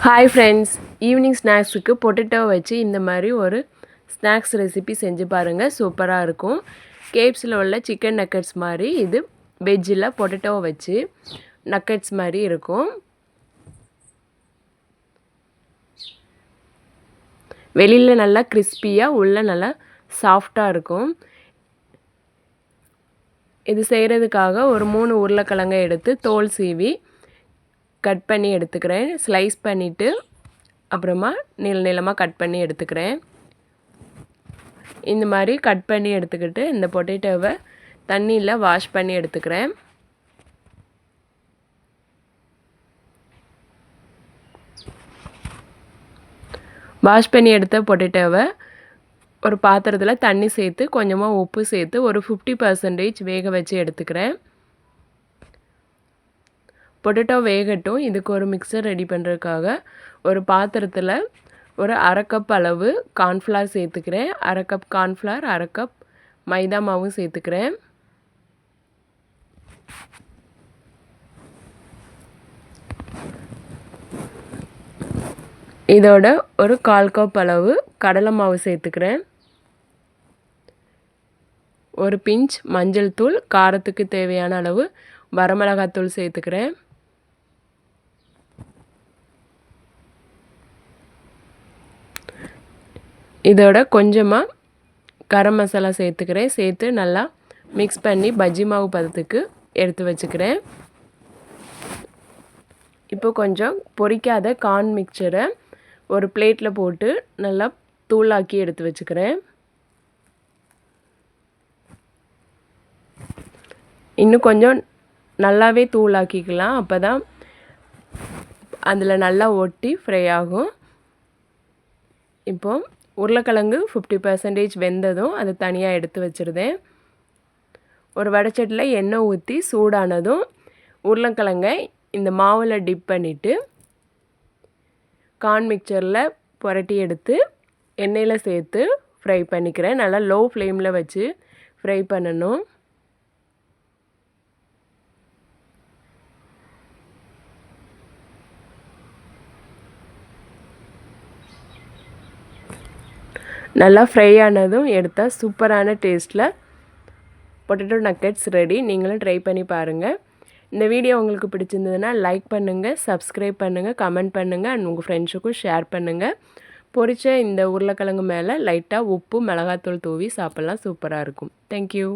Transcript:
Hi friends, evening ஸ்நாக்ஸுக்கு potato வச்சு இந்த மாதிரி ஒரு ஸ்நாக்ஸ் ரெசிபி செஞ்சு பாருங்கள். சூப்பராக இருக்கும். கேஎஃப்சியில் உள்ள சிக்கன் நக்கட்ஸ் மாதிரி இது வெஜ்ஜில் பொட்டேட்டோ வச்சு நக்கட்ஸ் மாதிரி இருக்கும். வெளியில் நல்லா கிறிஸ்பியாக உள்ளே நல்லா சாஃப்டாக இருக்கும். இது செய்கிறதுக்காக ஒரு 3 உருளைக்கிழங்கை எடுத்து தோல் சீவி கட் பண்ணி எடுத்துக்கிறேன். ஸ்லைஸ் பண்ணிவிட்டு அப்புறமா நீளமாக கட் பண்ணி எடுத்துக்கிறேன். இந்த மாதிரி கட் பண்ணி எடுத்துக்கிட்டு இந்த பொட்டேட்டோவை தண்ணியில் வாஷ் பண்ணி எடுத்துக்கிறேன். வாஷ் பண்ணி எடுத்த பொட்டேட்டோவை ஒரு பாத்திரத்தில் தண்ணி சேர்த்து கொஞ்சமாக உப்பு சேர்த்து ஒரு 50% வேக வச்சு எடுத்துக்கிறேன். பொட்டேட்டோ வேகட்டும். இதுக்கு ஒரு மிக்சர் ரெடி பண்ணுறதுக்காக ஒரு பாத்திரத்தில் ஒரு 1/2 கப் அளவு கார்ன்ஃப்ளவர் சேர்த்துக்கிறேன். 1/2 கப் கார்ன்ஃப்ளவர், 1/2 கப் மைதா மாவும் சேர்த்துக்கிறேன். இதோட ஒரு 1/4 கப் அளவு கடலை மாவு சேர்த்துக்கிறேன். ஒரு பிஞ்ச் மஞ்சள் தூள், காரத்துக்கு தேவையான அளவு வரமிளகாத்தூள் சேர்த்துக்கிறேன். இதோட கொஞ்சமாக கரம் மசாலா சேர்த்துக்கிறேன். சேர்த்து நல்லா மிக்ஸ் பண்ணி பஜ்ஜி மாவு பதத்துக்கு எடுத்து வச்சுக்கிறேன். இப்போ கொஞ்சம் பொரிக்காத கார்ன் மிக்சரை ஒரு பிளேட்டில் போட்டு நல்லா தூளாக்கி எடுத்து வச்சுக்கிறேன். இன்னும் கொஞ்சம் நல்லாவே தூளாக்கிக்கலாம். அப்போ தான் அதில் நல்லா ஒட்டி ஃப்ரை ஆகும். இப்போது உருளைக்கிழங்கு 50% வெந்ததும் அதை தனியாக எடுத்து வச்சுருந்தேன். ஒரு வடைச்சட்டியில் எண்ணெய் ஊற்றி சூடானதும் உருளைக்கிழங்கை இந்த மாவில் டிப் பண்ணிவிட்டு கார்ன் மிக்சரில் புரட்டி எடுத்து எண்ணெயில் சேர்த்து ஃப்ரை பண்ணிக்கிறேன். நல்லா லோ ஃப்ளேமில் வச்சு ஃப்ரை பண்ணணும். நல்லா ஃப்ரை ஆனதும் எடுத்தால் சூப்பரான டேஸ்ட்டில் பொட்டேட்டோ நக்கட்ஸ் ரெடி. நீங்களும் ட்ரை பண்ணி பாருங்கள். இந்த வீடியோ உங்களுக்கு பிடிச்சிருந்ததுன்னா லைக் பண்ணுங்கள், சப்ஸ்கிரைப் பண்ணுங்கள், கமெண்ட் பண்ணுங்கள் அண்ட் உங்கள் ஃப்ரெண்ட்ஸுக்கும் ஷேர் பண்ணுங்கள். பொரித்த இந்த உருளைக்கிழங்கு மேலே லைட்டாக உப்பு, மிளகாத்தூள் தூவி சாப்பிட்லாம். சூப்பராக இருக்கும். தேங்க்யூ.